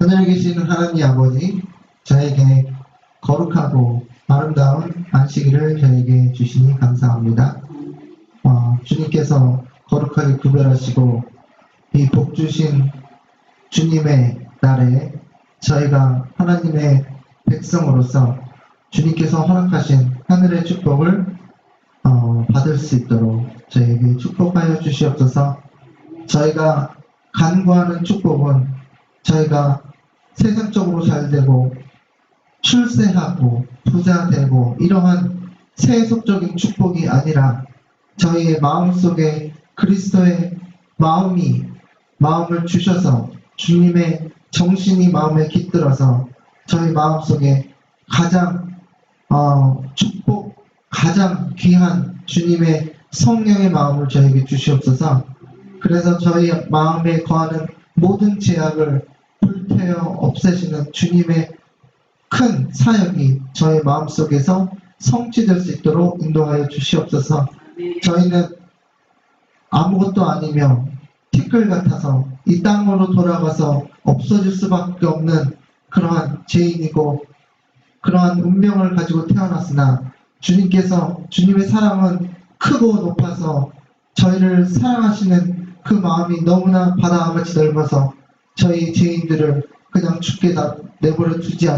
하늘에 계시는 하나님 아버지, 저에게 거룩하고 아름다운 안식일을 저에게 주시니 감사합니다. 주님께서 거룩하게 구별하시고 이 복 주신 주님의 날에 저희가 하나님의 백성으로서 주님께서 허락하신 하늘의 축복을 받을 수 있도록 저에게 축복하여 주시옵소서. 저희가 간구하는 축복은 저희가 세상적으로 잘되고 출세하고 부자되고 이러한 세속적인 축복이 아니라 저희의 마음속에 그리스도의 마음을 주셔서 주님의 정신이 마음에 깃들어서 저희 마음속에 가장 축복, 가장 귀한 주님의 성령의 마음을 저에게 주시옵소서. 그래서 저희 마음에 거하는 모든 죄악을 불태워 없애시는 주님의 큰 사역이 저의 마음속에서 성취될 수 있도록 인도하여 주시옵소서. 저희는 아무것도 아니며 티끌 같아서 이 땅으로 돌아가서 없어질 수밖에 없는 그러한 죄인이고 그러한 운명을 가지고 태어났으나 주님의 사랑은 크고 높아서 저희를 사랑하시는 그 마음이 너무나 바다와 같이 넓어서 저희 죄인들을 그냥 죽게 내버려 두지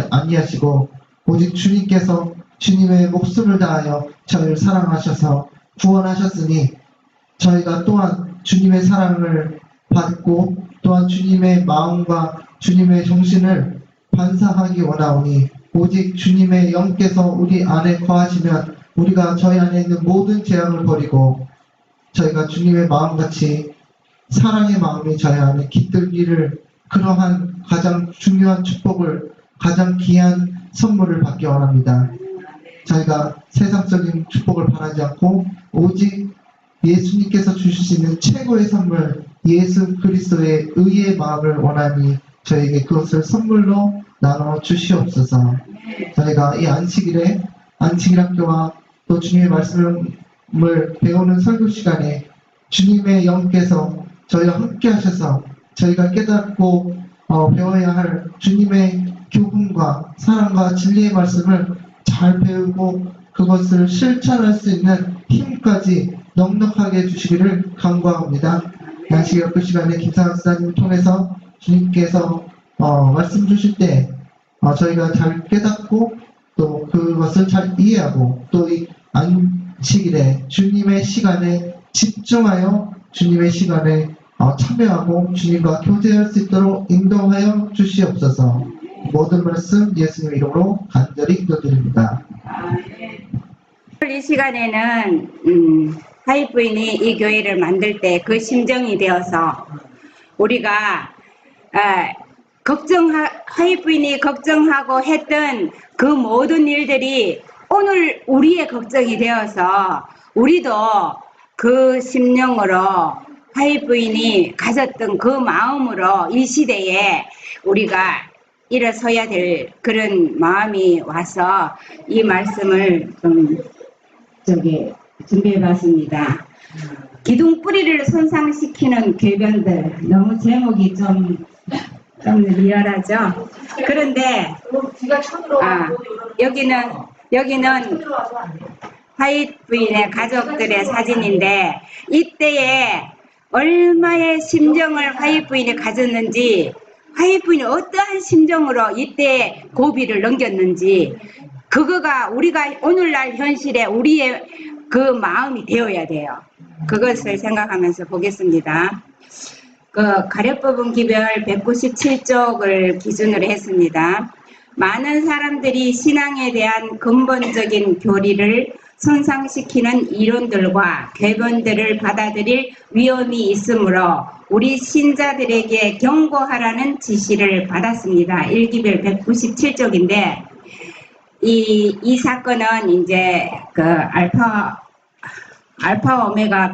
아니하시고 오직 주님께서 주님의 목숨을 다하여 저희를 사랑하셔서 구원하셨으니 저희가 또한 주님의 사랑을 받고 또한 주님의 마음과 주님의 정신을 반사하기 원하오니 오직 주님의 영께서 우리 안에 거하시면 우리가 저희 안에 있는 모든 재앙을 버리고 저희가 주님의 마음같이 사랑의 마음이 저희 안에 깃들기를 그러한 가장 중요한 축복을 가장 귀한 선물을 받기 원합니다. 저희가 세상적인 축복을 바라지 않고 오직 예수님께서 주실 수 있는 최고의 선물 예수 그리스도의 의의 마음을 원하니 저에게 그것을 선물로 나눠 주시옵소서. 저희가 이 안식일에 안식일학교와 또 주님의 말씀을 배우는 설교 시간에 주님의 영께서 저희와 함께 하셔서 저희가 깨닫고 배워야 할 주님의 교훈과 사랑과 진리의 말씀을 잘 배우고 그것을 실천할 수 있는 힘까지 넉넉하게 해주시기를 간구합니다. 안식일학교 시간에 김상학 사님을 통해서 주님께서 말씀 주실 때 저희가 잘 깨닫고 또 그것을 잘 이해하고 또 이 안식일에 주님의 시간에 집중하여 주님의 시간에 참여하고 주님과 교제할 수 있도록 인도하여 주시옵소서. 모든 말씀 예수님 이름으로 간절히 기도드립니다. 이 시간에는 화입 부인이 이 교회를 만들 때 그 심정이 되어서 우리가 화입 부인이 걱정하고 했던 그 모든 일들이 오늘 우리의 걱정이 되어서 우리도 그 심령으로 화입 부인이 가졌던 그 마음으로 이 시대에 우리가 일어서야 될 그런 마음이 와서 이 말씀을 좀 준비해봤습니다. 기둥 뿌리를 손상시키는 궤변들. 너무 제목이 좀 리얼하죠? 그런데 여기는 화이트 부인의 가족들의 사진인데 이때에 얼마의 심정을 화이트 부인이 가졌는지 화이트 부인이 어떠한 심정으로 이때 고비를 넘겼는지 그거가 우리가 오늘날 현실에 우리의 그 마음이 되어야 돼요. 그것을 생각하면서 보겠습니다. 그 가려법은 기별 197쪽을 기준으로 했습니다. 많은 사람들이 신앙에 대한 근본적인 교리를 손상시키는 이론들과 궤변들을 받아들일 위험이 있으므로 우리 신자들에게 경고하라는 지시를 받았습니다. 1기별 197쪽인데 이 사건은 이제 그 알파 오메가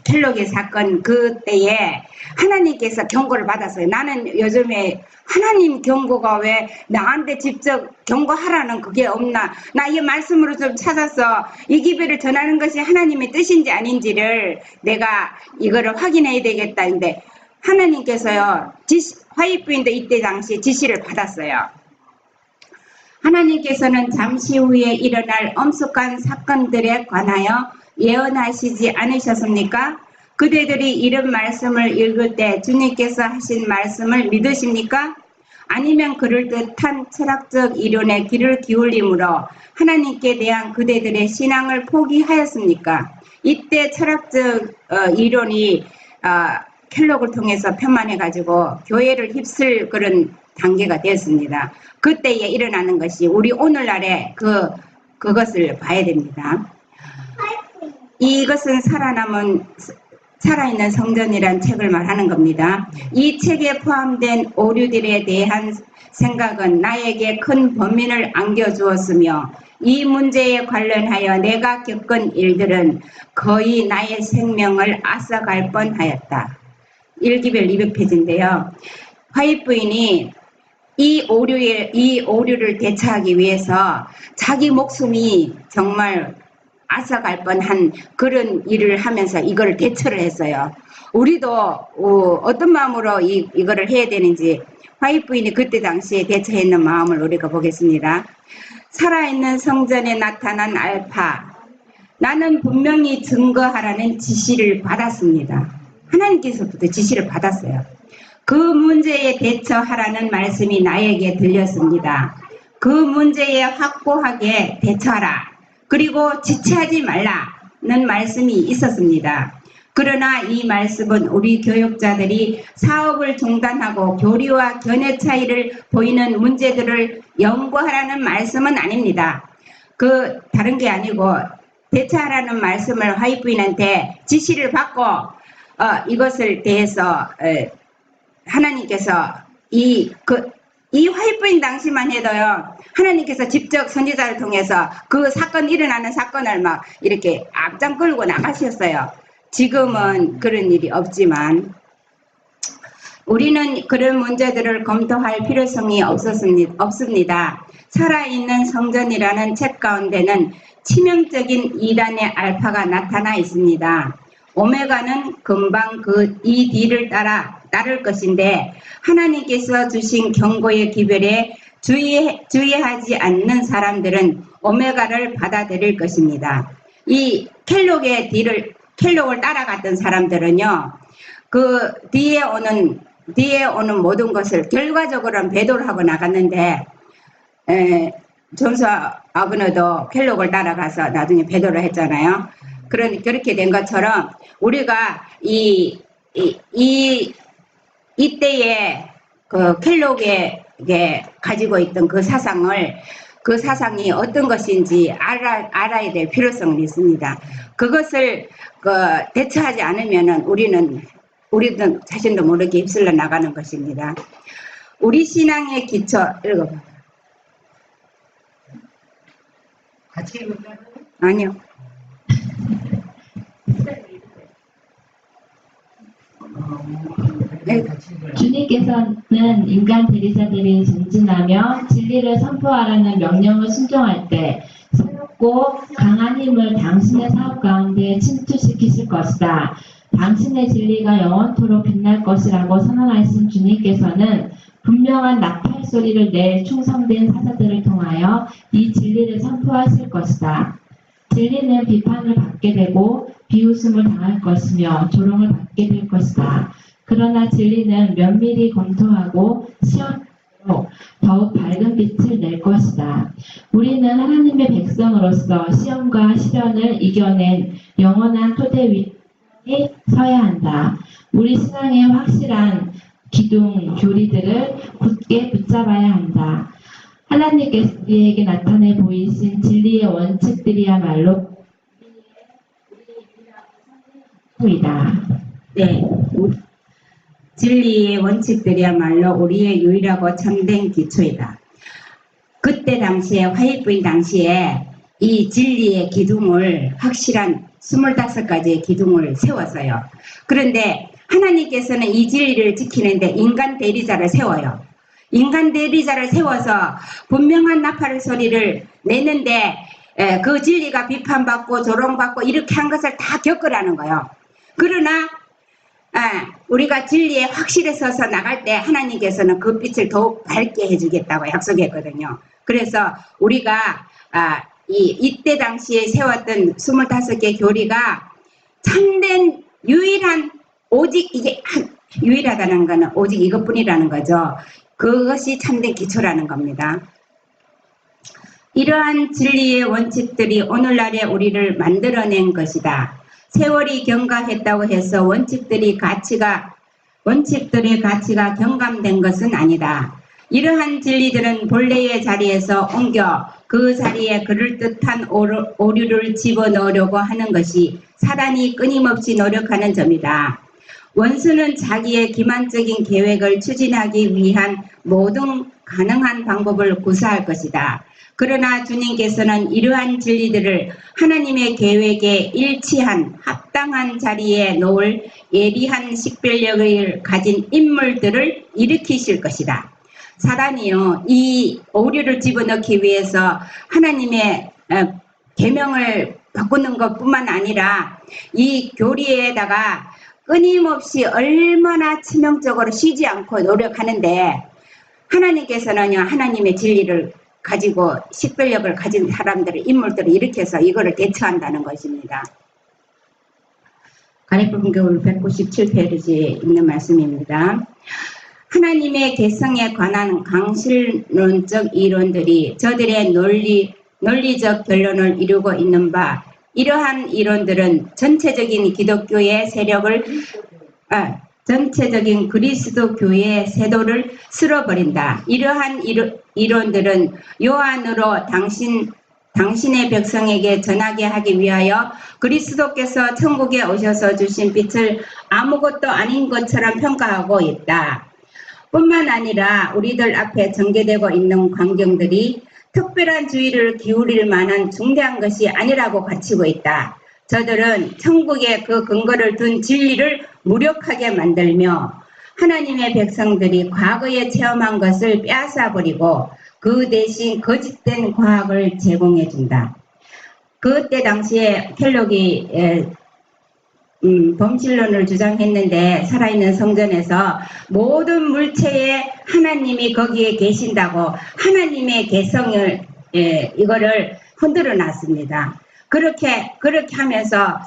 켈록의 사건 그때에 하나님께서 경고를 받았어요. 나는 요즘에 하나님 경고가 왜 나한테 직접 경고하라는 그게 없나? 나 이 말씀으로 좀 찾아서 이 기별을 전하는 것이 하나님의 뜻인지 아닌지를 내가 이거를 확인해야 되겠다. 근데 하나님께서요, 화이트 부인도 이때 당시 지시를 받았어요. 하나님께서는 잠시 후에 일어날 엄숙한 사건들에 관하여 예언하시지 않으셨습니까? 그대들이 이런 말씀을 읽을 때 주님께서 하신 말씀을 믿으십니까? 아니면 그럴듯한 철학적 이론에 귀를 기울이므로 하나님께 대한 그대들의 신앙을 포기하였습니까? 이때 철학적 이론이 켈록을 통해서 편만해가지고 교회를 휩쓸 그런 단계가 되었습니다. 그때에 일어나는 것이 우리 오늘날의 그것을 봐야 됩니다. 이것은 살아있는 성전이란 책을 말하는 겁니다. 이 책에 포함된 오류들에 대한 생각은 나에게 큰 범민을 안겨주었으며 이 문제에 관련하여 내가 겪은 일들은 거의 나의 생명을 앗아갈 뻔하였다. 1기별 200페이지인데요. 화이트 부인이 이 오류를 대처하기 위해서 자기 목숨이 정말 앗아갈 뻔한 그런 일을 하면서 이걸 대처를 했어요. 우리도 어떤 마음으로 이거를 해야 되는지 화이트 부인이 그때 당시에 대처했는 마음을 우리가 보겠습니다. 살아있는 성전에 나타난 알파. 나는 분명히 증거하라는 지시를 받았습니다. 하나님께서부터 지시를 받았어요. 그 문제에 대처하라는 말씀이 나에게 들렸습니다. 그 문제에 확고하게 대처하라. 그리고 지체하지 말라는 말씀이 있었습니다. 그러나 이 말씀은 우리 교육자들이 사업을 중단하고 교리와 견해 차이를 보이는 문제들을 연구하라는 말씀은 아닙니다. 다른 게 아니고 대처하라는 말씀을 화이트부인한테 지시를 받고 이것을 대해서 하나님께서 이 화이트부인 당시만 해도요, 하나님께서 직접 선지자를 통해서 그 사건, 일어나는 사건을 막 이렇게 앞장 끌고 나가셨어요. 지금은 그런 일이 없지만, 우리는 그런 문제들을 검토할 필요성이 없습니다. 살아있는 성전이라는 책 가운데는 치명적인 이단의 알파가 나타나 있습니다. 오메가는 금방 이 뒤를 따를 것인데, 하나님께서 주신 경고의 기별에 주의하지 않는 사람들은 오메가를 받아들일 것입니다. 이 켈록을 따라갔던 사람들은요, 그 뒤에 오는 모든 것을 결과적으로는 배도를 하고 나갔는데, 존스 아그너도 켈록을 따라가서 나중에 배도를 했잖아요. 그렇게 된 것처럼 우리가 이때에 그 켈록에 가지고 있던 그 사상이 어떤 것인지 알아야 될 필요성이 있습니다. 그것을 대처하지 않으면은 우리는 자신도 모르게 휩쓸려 나가는 것입니다. 우리 신앙의 기초, 읽어봐. 같이 읽을까요? 아니요. 네, 같이 읽어요. 주님께서는 인간 대리자들이 전진하며 진리를 선포하라는 명령을 순종할 때 새롭고 강한 힘을 당신의 사업 가운데 침투시키실 것이다. 당신의 진리가 영원토록 빛날 것이라고 선언하신 주님께서는 분명한 나팔 소리를 낼 충성된 사자들을 통하여 이 진리를 선포하실 것이다. 진리는 비판을 받게 되고 비웃음을 당할 것이며 조롱을 받게 될 것이다. 그러나 진리는 면밀히 검토하고 시험으로 더욱 밝은 빛을 낼 것이다. 우리는 하나님의 백성으로서 시험과 시련을 이겨낸 영원한 토대 위에 서야 한다. 우리 신앙의 확실한 기둥, 교리들을 굳게 붙잡아야 한다. 하나님께서 우리에게 나타내 보이신 진리의 원칙들이야말로 우리다. 네, 진리의 원칙들이야말로 우리의 유일하고 참된 기초이다. 그때 당시에 화이트부인 당시에 이 진리의 기둥을 확실한 25가지의 기둥을 세웠어요. 그런데 하나님께서는 이 진리를 지키는데 인간 대리자를 세워요. 인간 대리자를 세워서 분명한 나팔 소리를 내는데 그 진리가 비판받고 조롱받고 이렇게 한 것을 다 겪으라는 거예요. 그러나 우리가 진리에 확실히 서서 나갈 때 하나님께서는 그 빛을 더욱 밝게 해주겠다고 약속했거든요. 그래서 우리가 이때 당시에 세웠던 25개 교리가 참된 유일한, 오직 이게 유일하다는 거는 오직 이것뿐이라는 거죠. 그것이 참된 기초라는 겁니다. 이러한 진리의 원칙들이 오늘날의 우리를 만들어낸 것이다. 세월이 경과했다고 해서 원칙들의 가치가 경감된 것은 아니다. 이러한 진리들은 본래의 자리에서 옮겨 그 자리에 그럴듯한 오류를 집어넣으려고 하는 것이 사단이 끊임없이 노력하는 점이다. 원수는 자기의 기만적인 계획을 추진하기 위한 모든 가능한 방법을 구사할 것이다. 그러나 주님께서는 이러한 진리들을 하나님의 계획에 일치한 합당한 자리에 놓을 예리한 식별력을 가진 인물들을 일으키실 것이다. 사단이요, 이 오류를 집어넣기 위해서 하나님의 계명을 바꾸는 것뿐만 아니라 이 교리에다가 끊임없이 얼마나 치명적으로 쉬지 않고 노력하는데, 하나님께서는요, 하나님의 진리를 가지고 식별력을 가진 사람들을, 인물들을 일으켜서 이거를 대처한다는 것입니다. 가래법문교훈 197페이지에 있는 말씀입니다. 하나님의 개성에 관한 강실론적 이론들이 저들의 논리적 결론을 이루고 있는 바 이러한 이론들은 전체적인 기독교의 세력을 전체적인 그리스도교의 세도를 쓸어버린다. 이러한 이론들은 요한으로 당신의 백성에게 전하게 하기 위하여 그리스도께서 천국에 오셔서 주신 빛을 아무것도 아닌 것처럼 평가하고 있다. 뿐만 아니라 우리들 앞에 전개되고 있는 광경들이 특별한 주의를 기울일 만한 중대한 것이 아니라고 가르치고 있다. 저들은 천국에 그 근거를 둔 진리를 무력하게 만들며 하나님의 백성들이 과거에 체험한 것을 빼앗아버리고 그 대신 거짓된 과학을 제공해준다. 그때 당시에 켈록이 범실론을 주장했는데 살아있는 성전에서 모든 물체에 하나님이 거기에 계신다고 하나님의 개성을 이거를 흔들어 놨습니다. 그렇게 하면서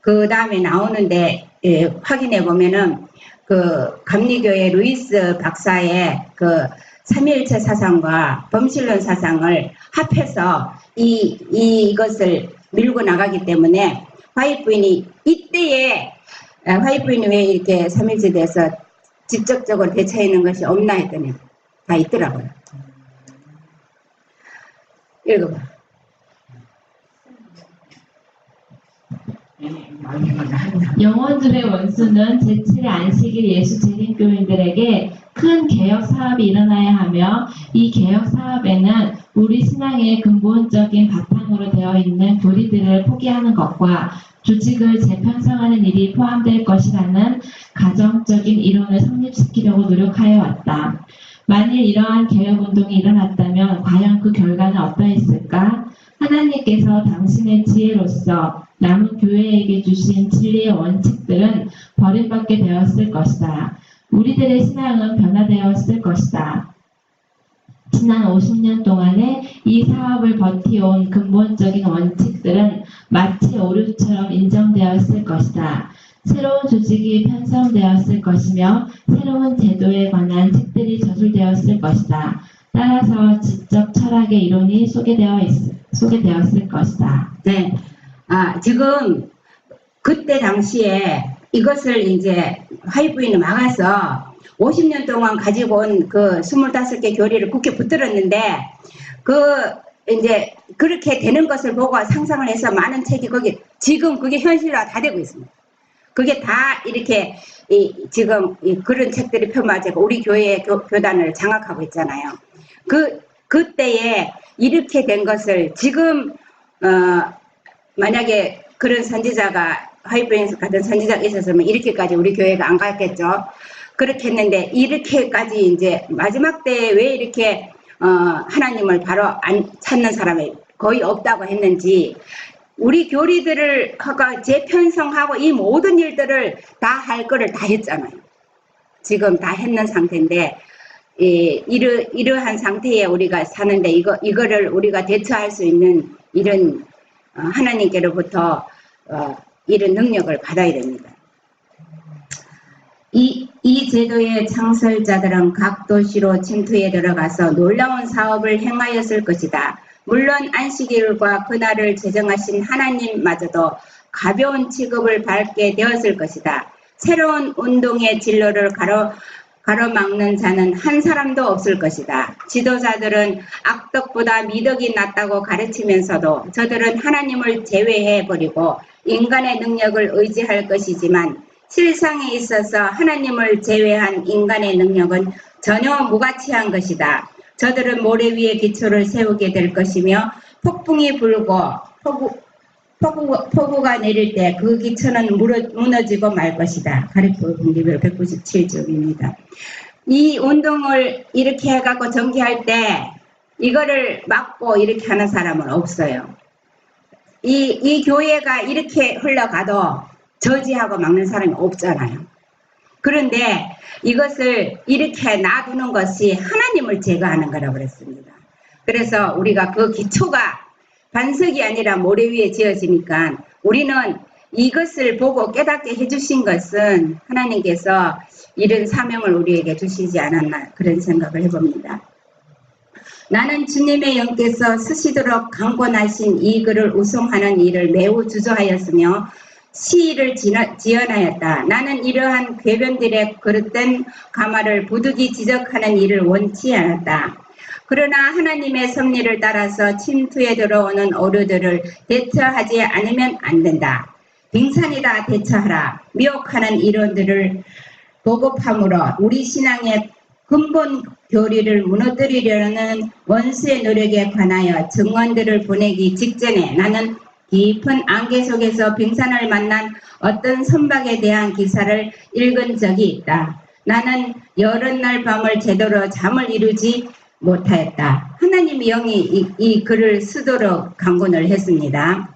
그 다음에 나오는데 확인해 보면은 그 감리교의 루이스 박사의 그 삼위일체 사상과 범실론 사상을 합해서 이것을 밀고 나가기 때문에 화이트 부인이 이때에 화이트 부인이 왜 이렇게 삼일째 돼서 직접적으로 대처하는 것이 없나 했더니 다 있더라고요. 읽어봐. 영혼들의 원수는 제7의 안식일 예수 재림교인들에게 큰 개혁 사업이 일어나야 하며 이 개혁 사업에는 우리 신앙의 근본적인 바탕으로 되어 있는 교리들을 포기하는 것과 조직을 재편성하는 일이 포함될 것이라는 가정적인 이론을 성립시키려고 노력하여 왔다. 만일 이러한 개혁운동이 일어났다면 과연 그 결과는 어떠했을까? 하나님께서 당신의 지혜로서 남은 교회에게 주신 진리의 원칙들은 버림받게 되었을 것이다. 우리들의 신앙은 변화되었을 것이다. 지난 50년 동안에 이 사업을 버티온 근본적인 원칙들은 마치 오류처럼 인정되었을 것이다. 새로운 조직이 편성되었을 것이며 새로운 제도에 관한 책들이 저술되었을 것이다. 따라서 지적 철학의 이론이 소개되었을 것이다. 네. 지금 그때 당시에 이것을 이제 화이트 부인이 막아서 50년 동안 가지고 온 그 25개 교리를 굳게 붙들었는데 이제 그렇게 되는 것을 보고 상상을 해서 많은 책이 지금 그게 현실화 다 되고 있습니다. 그게 다 이렇게 지금 그런 책들이 표마되고 우리 교회의 교단을 장악하고 있잖아요. 그때에 이렇게 된 것을 지금 만약에 그런 선지자가 화이트부인에서 같은 선지자가 있었으면 이렇게까지 우리 교회가 안 갔겠죠. 그렇게 했는데 이렇게까지 이제 마지막 때에 왜 이렇게 하나님을 바로 안 찾는 사람이 거의 없다고 했는지 우리 교리들을 재편성하고 이 모든 일들을 다 할 거를 다 했잖아요. 지금 다 했는 상태인데 이러한 상태에 우리가 사는데 이거를 우리가 대처할 수 있는 이런 하나님께로부터 이런 능력을 받아야 됩니다. 이 제도의 창설자들은 각 도시로 침투해 들어가서 놀라운 사업을 행하였을 것이다. 물론 안식일과 그날을 제정하신 하나님마저도 가벼운 취급을 받게 되었을 것이다. 새로운 운동의 진로를 가로막는 자는 한 사람도 없을 것이다. 지도자들은 악덕보다 미덕이 낫다고 가르치면서도 저들은 하나님을 제외해버리고 인간의 능력을 의지할 것이지만 실상에 있어서 하나님을 제외한 인간의 능력은 전혀 무가치한 것이다. 저들은 모래 위에 기초를 세우게 될 것이며 폭풍이 불고 폭우가 내릴 때 그 기초는 무너지고 말 것이다. 가리프 분기별 197쪽입니다. 이 운동을 이렇게 해갖고 전개할 때 이거를 막고 이렇게 하는 사람은 없어요. 이 교회가 이렇게 흘러가도 저지하고 막는 사람이 없잖아요. 그런데 이것을 이렇게 놔두는 것이 하나님을 제거하는 거라고 그랬습니다. 그래서 우리가 그 기초가 반석이 아니라 모래 위에 지어지니까 우리는 이것을 보고 깨닫게 해주신 것은 하나님께서 이런 사명을 우리에게 주시지 않았나 그런 생각을 해봅니다. 나는 주님의 영께서 쓰시도록 강권하신 이 글을 우송하는 일을 매우 주저하였으며 시를 지연하였다. 나는 이러한 궤변들의 그릇된 가마를 부득이 지적하는 일을 원치 않았다. 그러나 하나님의 섭리를 따라서 침투에 들어오는 오류들을 대처하지 않으면 안 된다. 빙산이다 대처하라. 미혹하는 이론들을 보급함으로 우리 신앙의 근본 교리를 무너뜨리려는 원수의 노력에 관하여 증언들을 보내기 직전에 나는 깊은 안개 속에서 빙산을 만난 어떤 선박에 대한 기사를 읽은 적이 있다. 나는 여름날 밤을 제대로 잠을 이루지 못하였다. 하나님의 영이 이 글을 쓰도록 강권을 했습니다.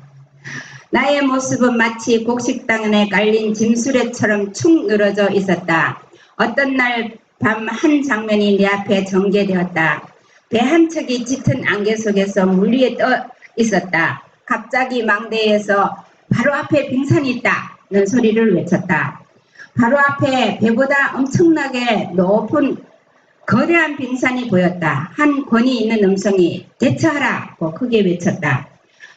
나의 모습은 마치 곡식당에 깔린 짐수레처럼 축 늘어져 있었다. 어떤 날 밤 한 장면이 내 앞에 전개되었다. 배 한 척이 짙은 안개 속에서 물 위에 떠 있었다. 갑자기 망대에서 바로 앞에 빙산이 있다는 소리를 외쳤다. 바로 앞에 배보다 엄청나게 높은 거대한 빙산이 보였다. 한 권위 있는 음성이 대처하라고 크게 외쳤다.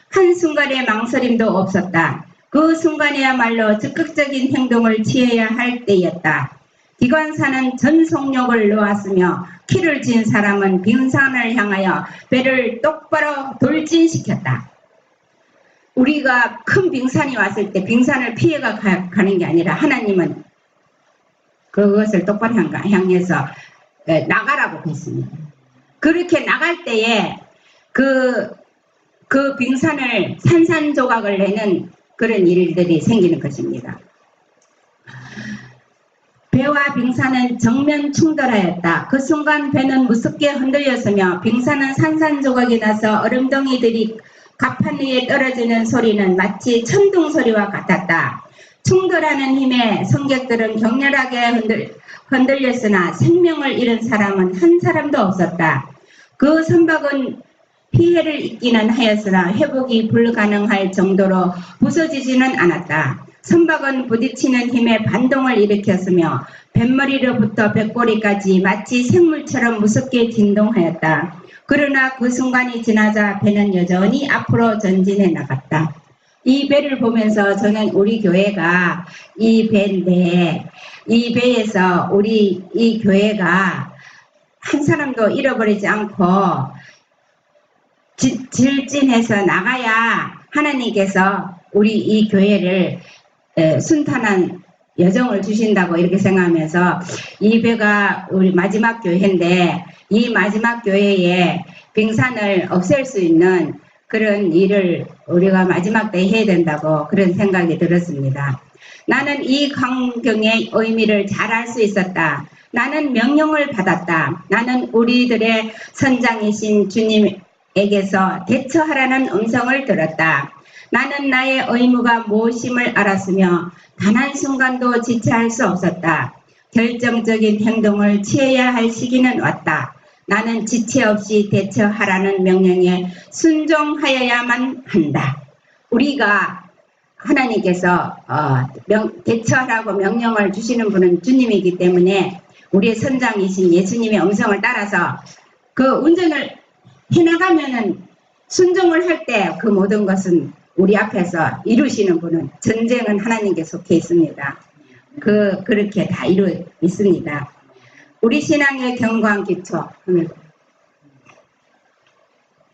한순간의 망설임도 없었다. 그 순간이야말로 적극적인 행동을 취해야 할 때였다. 기관사는 전속력을 놓았으며 키를 쥔 사람은 빙산을 향하여 배를 똑바로 돌진시켰다. 우리가 큰 빙산이 왔을 때 빙산을 피해가 가는 게 아니라 하나님은 그것을 똑바로 향해서 나가라고 했습니다. 그렇게 나갈 때에 그 빙산을 산산조각을 내는 그런 일들이 생기는 것입니다. 배와 빙산은 정면 충돌하였다. 그 순간 배는 무섭게 흔들렸으며 빙산은 산산조각이 나서 얼음덩이들이 갑판 위에 떨어지는 소리는 마치 천둥 소리와 같았다. 충돌하는 힘에 성객들은 격렬하게 흔들렸으나 생명을 잃은 사람은 한 사람도 없었다. 그 선박은 피해를 입기는 하였으나 회복이 불가능할 정도로 부서지지는 않았다. 선박은 부딪히는 힘에 반동을 일으켰으며 뱃머리로부터 배꼬리까지 마치 생물처럼 무섭게 진동하였다. 그러나 그 순간이 지나자 배는 여전히 앞으로 전진해 나갔다. 이 배를 보면서 저는 우리 교회가 이 배인데 이 배에서 우리 이 교회가 한 사람도 잃어버리지 않고 질진해서 나가야 하나님께서 우리 이 교회를 순탄한 여정을 주신다고 이렇게 생각하면서 이 배가 우리 마지막 교회인데 이 마지막 교회에 빙산을 없앨 수 있는 그런 일을 우리가 마지막 때 해야 된다고 그런 생각이 들었습니다. 나는 이 광경의 의미를 잘 알 수 있었다. 나는 명령을 받았다. 나는 우리들의 선장이신 주님에게서 대처하라는 음성을 들었다. 나는 나의 의무가 무엇임을 알았으며 단 한순간도 지체할 수 없었다. 결정적인 행동을 취해야 할 시기는 왔다. 나는 지체 없이 대처하라는 명령에 순종하여야만 한다. 우리가 하나님께서 대처하라고 명령을 주시는 분은 주님이기 때문에 우리의 선장이신 예수님의 음성을 따라서 그 운전을 해나가면은 순종을 할 때 그 모든 것은 우리 앞에서 이루시는 분은 전쟁은 하나님께 속해 있습니다. 그렇게 다 이루 있습니다. 우리 신앙의 견고한 기초.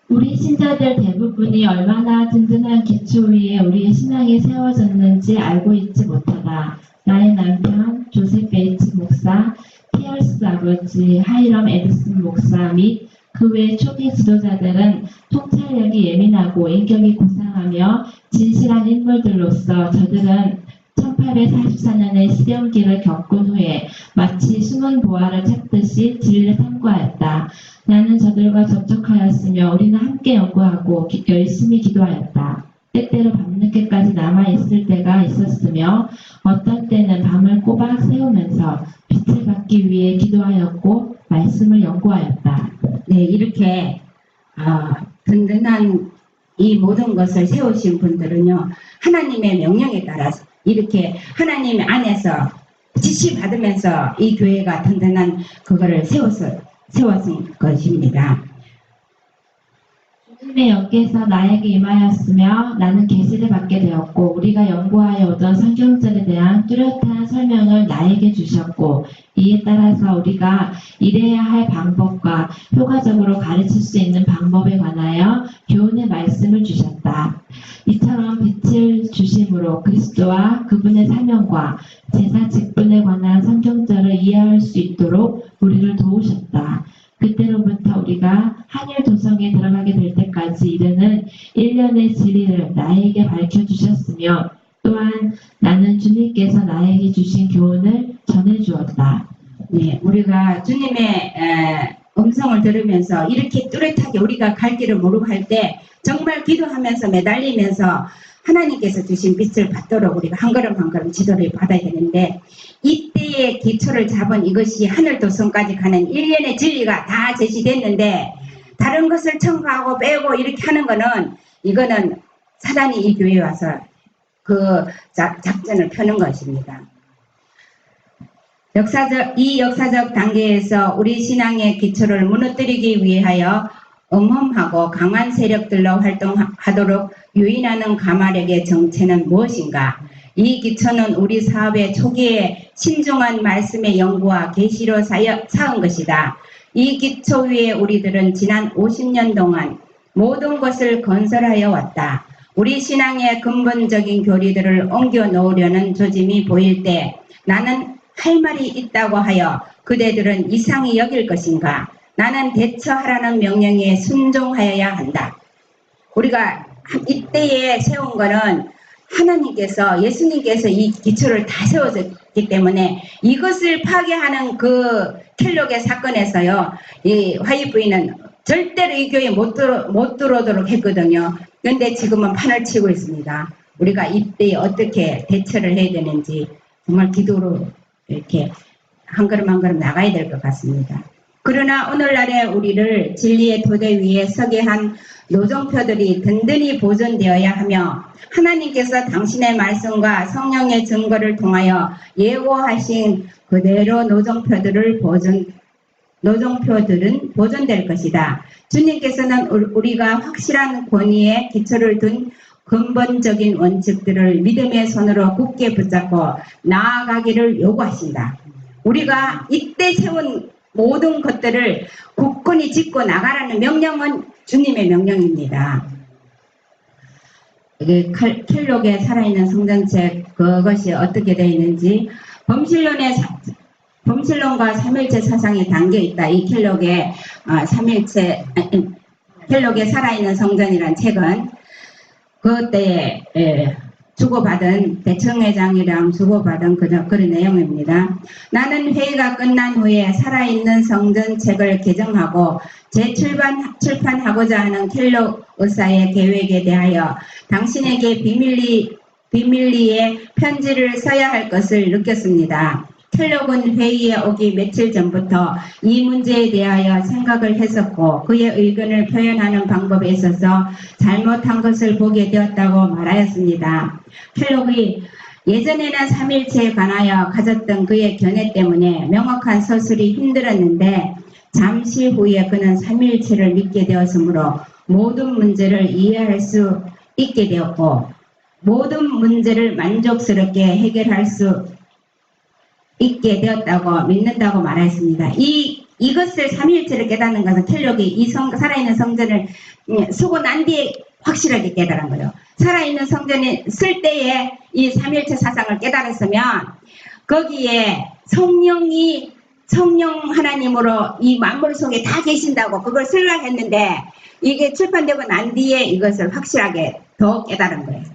우리 신자들 대부분이 얼마나 든든한 기초 위에 우리의 신앙이 세워졌는지 알고 있지 못하다. 나의 남편 조셉 베이츠 목사, 피어스 아버지 하이럼 에디슨 목사 및 그 외 초기 지도자들은 통찰력이 예민하고 인격이 고상하며 진실한 인물들로서 저들은 1844년의 시련기를 겪은 후에 마치 숨은 보화를 찾듯이 진리를 탐구하였다. 나는 저들과 접촉하였으며 우리는 함께 연구하고 열심히 기도하였다. 때때로 밤늦게까지 남아있을 때가 있었으며 어떤 때는 밤을 꼬박 새우면서 빛을 받기 위해 기도하였고 말씀을 연구하였다. 네, 이렇게 든든한 이 모든 것을 세우신 분들은요, 하나님의 명령에 따라서 이렇게 하나님 안에서 지시 받으면서 이 교회가 든든한 그거를 세웠은 것입니다. 주님의 영께서 나에게 임하였으며 나는 계시를 받게 되었고 우리가 연구하여 오던 성경절에 대한 뚜렷한 설명을 나에게 주셨고 이에 따라서 우리가 일해야 할 방법과 효과적으로 가르칠 수 있는 방법에 관하여 교훈의 말씀을 주셨다. 이처럼 빛을 주심으로 그리스도와 그분의 사명과 제사 직분에 관한 성경절을 이해할 수 있도록 우리를 도우셨다. 그때로부터 우리가 한일 도성에 들어가게 될 때까지 이르는 1년의 진리를 나에게 밝혀주셨으며 또한 나는 주님께서 나에게 주신 교훈을 전해주었다. 네, 우리가 주님의 음성을 들으면서 이렇게 뚜렷하게 우리가 갈 길을 모르고 할 때 정말 기도하면서 매달리면서 하나님께서 주신 빛을 받도록 우리가 한 걸음 한 걸음 지도를 받아야 되는데 이때의 기초를 잡은 이것이 하늘도성까지 가는 1년의 진리가 다 제시됐는데 다른 것을 첨가하고 빼고 이렇게 하는 거는 이거는 사단이 이 교회에 와서 그 작전을 펴는 것입니다. 이 역사적 단계에서 우리 신앙의 기초를 무너뜨리기 위하여 엄험하고 강한 세력들로 활동하도록 유인하는 가말에게 정체는 무엇인가? 이 기초는 우리 사업의 초기에 신중한 말씀의 연구와 계시로 쌓은 것이다. 이 기초 위에 우리들은 지난 50년 동안 모든 것을 건설하여 왔다. 우리 신앙의 근본적인 교리들을 옮겨 놓으려는 조짐이 보일 때 나는 할 말이 있다고 하여 그대들은 이상히 여길 것인가? 나는 대처하라는 명령에 순종하여야 한다. 우리가 이때에 세운 거는 하나님께서 예수님께서 이 기초를 다 세워졌기 때문에 이것을 파괴하는 그 켈록의 사건에서요. 이 화이트부인은 절대로 이 교회에 못 들어오도록 했거든요. 그런데 지금은 판을 치고 있습니다. 우리가 이때에 어떻게 대처를 해야 되는지 정말 기도로 이렇게 한 걸음 한 걸음 나가야 될 것 같습니다. 그러나 오늘날의 우리를 진리의 토대 위에 서게 한 노정표들이 든든히 보존되어야 하며 하나님께서 당신의 말씀과 성령의 증거를 통하여 예고하신 그대로 노정표들은 보존될 것이다. 주님께서는 우리가 확실한 권위에 기초를 둔 근본적인 원칙들을 믿음의 손으로 굳게 붙잡고 나아가기를 요구하신다. 우리가 이때 세운 모든 것들을 굳건히 짚고 나가라는 명령은 주님의 명령입니다. 켈록의 살아있는 성전책 그것이 어떻게 되어 있는지 범실론과 삼일체 사상이 담겨 있다. 이 켈록의 켈록의 살아있는 성전이란 책은 그때에 주고받은 대청회장이랑 주고받은 그런 내용입니다. 나는 회의가 끝난 후에 살아있는 성전책을 개정하고 재출판하고자 하는 켈록 의사의 계획에 대하여 당신에게 비밀리에 편지를 써야 할 것을 느꼈습니다. 켈록은 회의에 오기 며칠 전부터 이 문제에 대하여 생각을 했었고 그의 의견을 표현하는 방법에 있어서 잘못한 것을 보게 되었다고 말하였습니다. 켈록이 예전에는 삼일체에 관하여 가졌던 그의 견해 때문에 명확한 서술이 힘들었는데 잠시 후에 그는 삼일체를 믿게 되었으므로 모든 문제를 이해할 수 있게 되었고 모든 문제를 만족스럽게 해결할 수 있게 되었다고 믿는다고 말했습니다. 이것을 삼위일체를 깨닫는 것은 켈록이 이 살아있는 성전을 쓰고 난 뒤에 확실하게 깨달은 거예요. 살아있는 성전에 쓸 때에 이 삼위일체 사상을 깨달았으면 거기에 성령 하나님으로 이 만물 속에 다 계신다고 그걸 쓰려고 했는데 이게 출판되고 난 뒤에 이것을 확실하게 더 깨달은 거예요.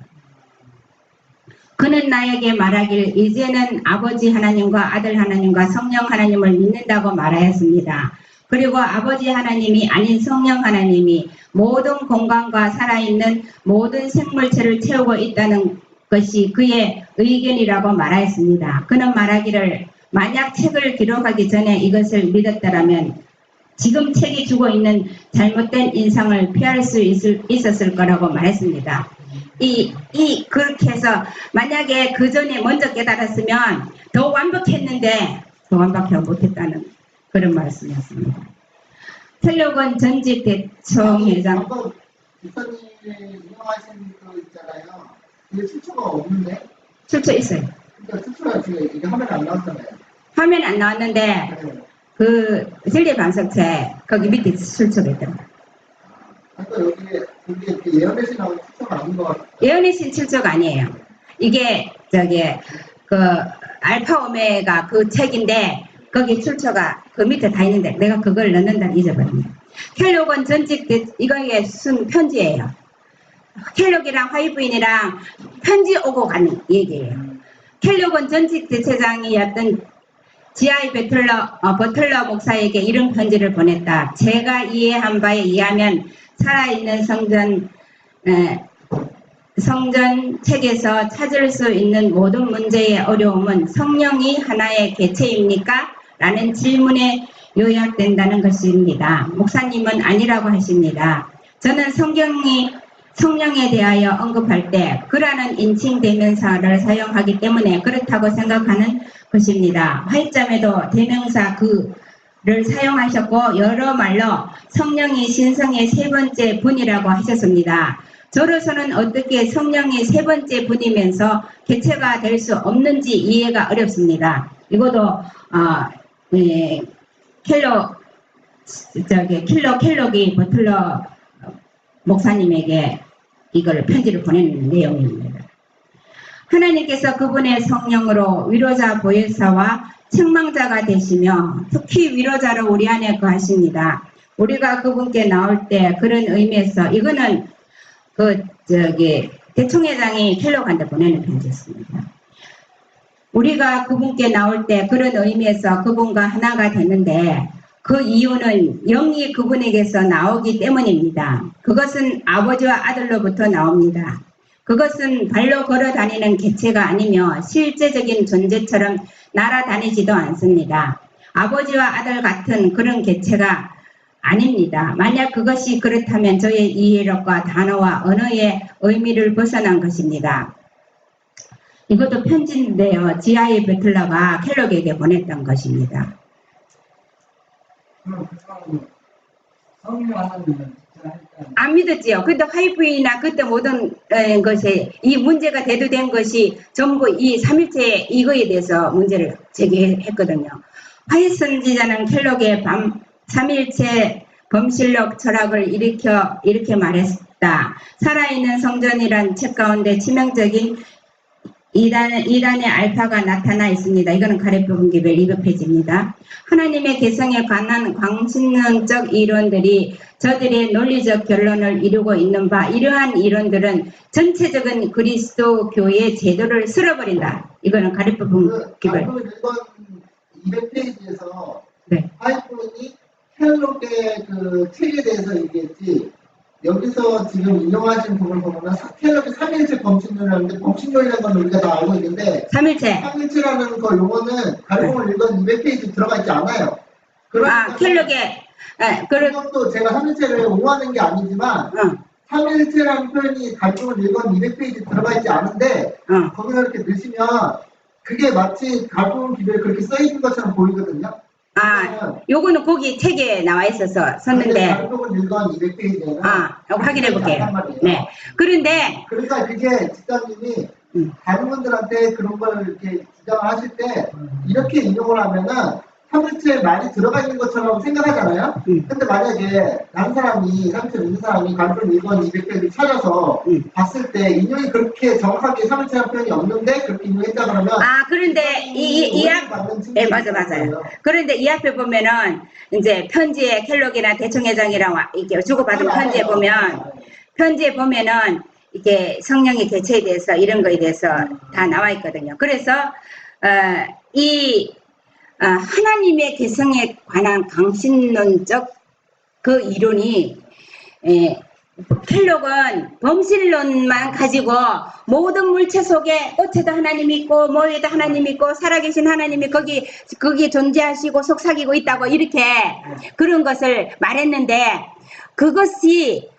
그는 나에게 말하길 이제는 아버지 하나님과 아들 하나님과 성령 하나님을 믿는다고 말하였습니다. 그리고 아버지 하나님이 아닌 성령 하나님이 모든 공간과 살아있는 모든 생물체를 채우고 있다는 것이 그의 의견이라고 말하였습니다. 그는 말하기를 만약 책을 기록하기 전에 이것을 믿었더라면 지금 책이 주고 있는 잘못된 인상을 피할 수 있었을 거라고 말했습니다. 그렇게 해서 만약에 그 전에 먼저 깨달았으면 더 완벽했는데 더 완벽하지 못했다는 그런 말씀이었습니다. 켈록은 전직 대청회장 목사님이 운영하신 그 있잖아요. 이게 출처가 없는데? 출처 있어요. 그러니까 출처가 지금 이게 화면에 안 나왔잖아요. 화면 안 나왔는데 네. 그 진리 반석체 거기 밑에 출처가 있더라고요. 그러니까 여기 이렇게 예언의 신 나온 출처가 아닌 것 같아요. 예언의 신 출처가 아니에요. 이게 저기 그 알파 오메가 그 책인데 거기 출처가 그 밑에 다 있는데 내가 그걸 넣는다 잊어버렸네. 켈록은 전직 이거에 쓴 편지예요. 켈록이랑 화이트인이랑 편지 오고 가는 얘기예요. 켈록은 전직 대체장이었던 G.I. 버틀러 목사에게 이런 편지를 보냈다. 제가 이해한 바에 의하면 살아있는 성전 책에서 찾을 수 있는 모든 문제의 어려움은 성령이 하나의 개체입니까? 라는 질문에 요약된다는 것입니다. 목사님은 아니라고 하십니다. 저는 성령에 대하여 언급할 때 그라는 인칭 대명사를 사용하기 때문에 그렇다고 생각하는 것입니다. 화이점에도 대명사 그를 사용하셨고 여러 말로 성령이 신성의 세 번째 분이라고 하셨습니다. 저로서는 어떻게 성령이 세 번째 분이면서 개체가 될 수 없는지 이해가 어렵습니다. 이것도 켈록이 버틀러 목사님에게 이걸 편지를 보내는 내용입니다. 하나님께서 그분의 성령으로 위로자 보혜사와 책망자가 되시며 특히 위로자로 우리 안에 거하십니다. 우리가 그분께 나올 때 그런 의미에서 이거는 대총회장이 켈록한테 보내는 편지였습니다. 우리가 그분께 나올 때 그런 의미에서 그분과 하나가 되는데 그 이유는 영이 그분에게서 나오기 때문입니다. 그것은 아버지와 아들로부터 나옵니다. 그것은 발로 걸어 다니는 개체가 아니며 실제적인 존재처럼 날아다니지도 않습니다. 아버지와 아들 같은 그런 개체가 아닙니다. 만약 그것이 그렇다면 저의 이해력과 단어와 언어의 의미를 벗어난 것입니다. 이것도 편지인데요. G.I. 버틀러가 켈록에게 보냈던 것입니다. 그럼 그 사람은 성령 하나님은 진짜 하니까 안 믿었지요. 근데 화이프이나 그때 모든 것에 이 문제가 대두된 것이 전부 이 삼일체 이거에 대해서 문제를 제기했거든요. 화이트 선지자는 켈록의 삼일체 범실록 철학을 이렇게 말했다. 살아있는 성전이란 책 가운데 치명적인 이단의 알파가 나타나 있습니다. 이거는 가래부분 기별 200페이지입니다. 하나님의 개성에 관한 광신론적 이론들이 저들의 논리적 결론을 이루고 있는 바 이러한 이론들은 전체적인 그리스도교의 제도를 쓸어버린다. 이거는 가래부분 기별. 알고 200페이지에서 네. 하이픈이 켈록의 그 책에 대해서 얘기했지. 여기서 지금 인용하신 부분을 보면 켈록이 삼일체 범신론이라는데 범신론이라는 건 우리가 다 알고 있는데 삼일체. 삼일체라는 그 용어는 가르침을 읽은 200페이지 들어가 있지 않아요. 켈록의 그것도 제가 삼일체를 옹호하는 게 아니지만 삼일체라는 표현이 가르침을 읽은 200페이지 들어가 있지 않은데 거기서 이렇게 넣으시면 그게 마치 가르침 기별에 그렇게 써있는 것처럼 보이거든요. 요거는 거기 책에 나와 있어서 썼는데. 가르침을 읽은 200페이지에는 확인해 볼게요. 네. 그런데 그러니까 그게 집사님이 다른 분들한테 그런 걸 이렇게 주장을 하실 때 이렇게 인용을 하면은 삼일체에 많이 들어가 있는 것처럼 생각하잖아요. 근데 만약에 다른 사람이 삼일체 믿는 사람이 가르침을 읽은 200페이지를 찾아서 봤을 때 인용이 그렇게 정확하게 삼일체라는 표현이 없는데 그렇게 인용했다 그러면 그런데 네, 맞아요. 그런데 이 앞에 보면은 이제 편지에 켈록이나 대총회장이랑 이렇게 주고받은 편지에 보면은 이렇게 성령의 개체에 대해서 이런 거에 대해서 다 나와 있거든요. 그래서 하나님의 개성에 관한 강신론적 그 이론이 켈록은 범실론만 가지고 모든 물체 속에 꽃에도 하나님 있고 뭐에도 하나님 있고 살아계신 하나님이 거기 존재하시고 속삭이고 있다고 이렇게 그런 것을 말했는데 그것이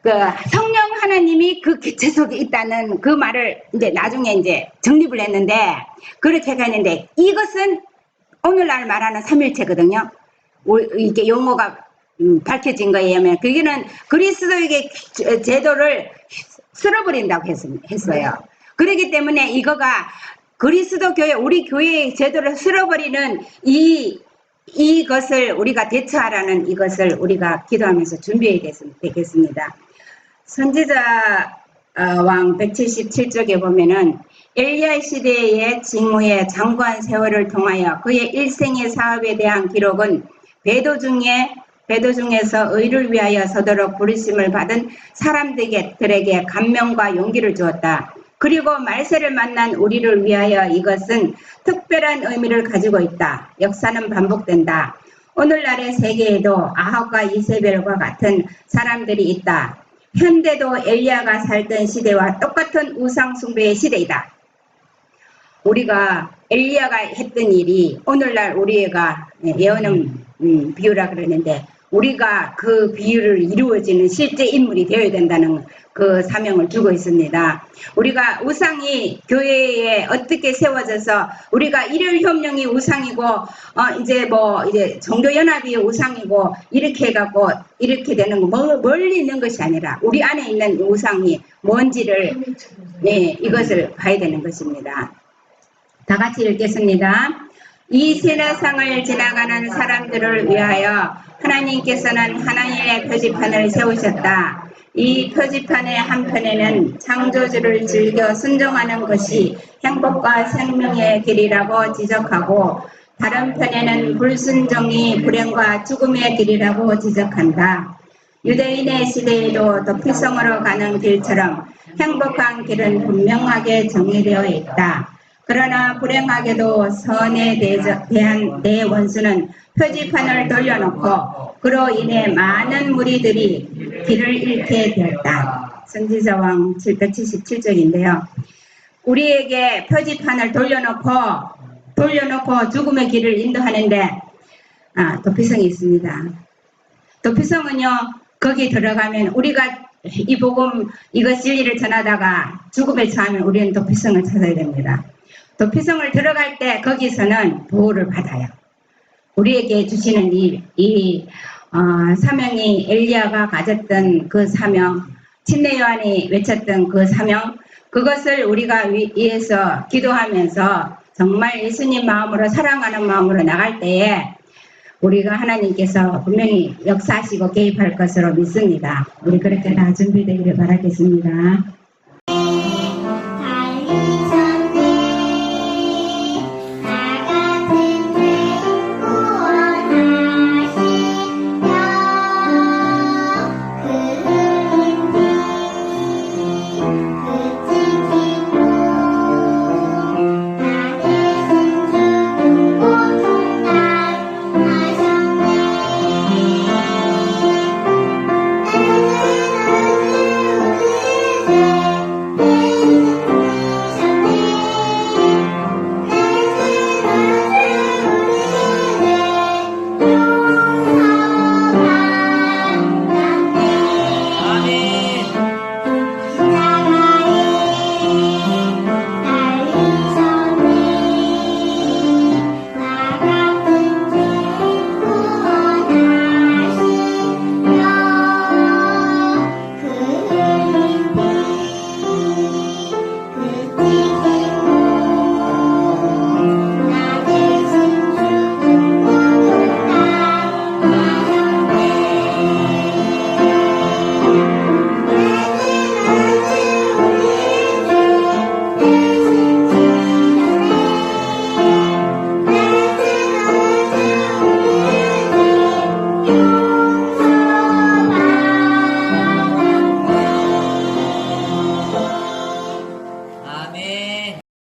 그 성령 하나님이 그 개체 속에 있다는 그 말을 이제 나중에 이제 정립을 했는데 그렇게 했는데 이것은 오늘날 말하는 삼일체거든요. 이게 용어가 밝혀진 거에 의하면 그게는 그리스도에게 제도를 쓸어버린다고 했어요. 그렇기 때문에 이거가 그리스도 교회, 우리 교회의 제도를 쓸어버리는 이것을 우리가 대처하라는 이것을 우리가 기도하면서 준비해야 되겠습니다. 선지자 왕 177쪽에 보면은 엘리야 시대의 징후의 장구한 세월을 통하여 그의 일생의 사업에 대한 기록은 배도 중에서 의를 위하여 서도록 부르심을 받은 사람들에게 감명과 용기를 주었다. 그리고 말세를 만난 우리를 위하여 이것은 특별한 의미를 가지고 있다. 역사는 반복된다. 오늘날의 세계에도 아합과 이세벨과 같은 사람들이 있다. 현대도 엘리야가 살던 시대와 똑같은 우상 숭배의 시대이다. 우리가 엘리야가 했던 일이 오늘날 우리가 예언은 비유라 그러는데 우리가 그 비유를 이루어지는 실제 인물이 되어야 된다는 그 사명을 주고 있습니다. 우리가 우상이 교회에 어떻게 세워져서 우리가 일요일 협령이 우상이고 이제 종교 연합이 우상이고 이렇게 해갖고 이렇게 되는 거 멀리 있는 것이 아니라 우리 안에 있는 우상이 뭔지를 이것을 봐야 되는 것입니다. 다 같이 읽겠습니다. 이 세상을 지나가는 사람들을 위하여 하나님께서는 하나님의 표지판을 세우셨다. 이 표지판의 한편에는 창조주를 즐겨 순종하는 것이 행복과 생명의 길이라고 지적하고 다른 편에는 불순종이 불행과 죽음의 길이라고 지적한다. 유대인의 시대에도 도피성으로 가는 길처럼 행복한 길은 분명하게 정의되어 있다. 그러나 불행하게도 선에 대한 내 원수는 표지판을 돌려놓고 그로 인해 많은 무리들이 길을 잃게 되었다. 선지자왕 777쪽인데요. 우리에게 표지판을 돌려놓고 죽음의 길을 인도하는데 도피성이 있습니다. 도피성은요, 거기 들어가면 우리가 이 복음, 이것 진리를 전하다가 죽음에 처하면 우리는 도피성을 찾아야 됩니다. 도피성을 들어갈 때 거기서는 보호를 받아요. 우리에게 주시는 사명이 엘리야가 가졌던 그 사명, 침례 요한이 외쳤던 그 사명, 그것을 우리가 위해서 기도하면서 정말 예수님 마음으로 사랑하는 마음으로 나갈 때에 우리가 하나님께서 분명히 역사하시고 개입할 것으로 믿습니다. 우리 그렇게 다 준비되기를 바라겠습니다.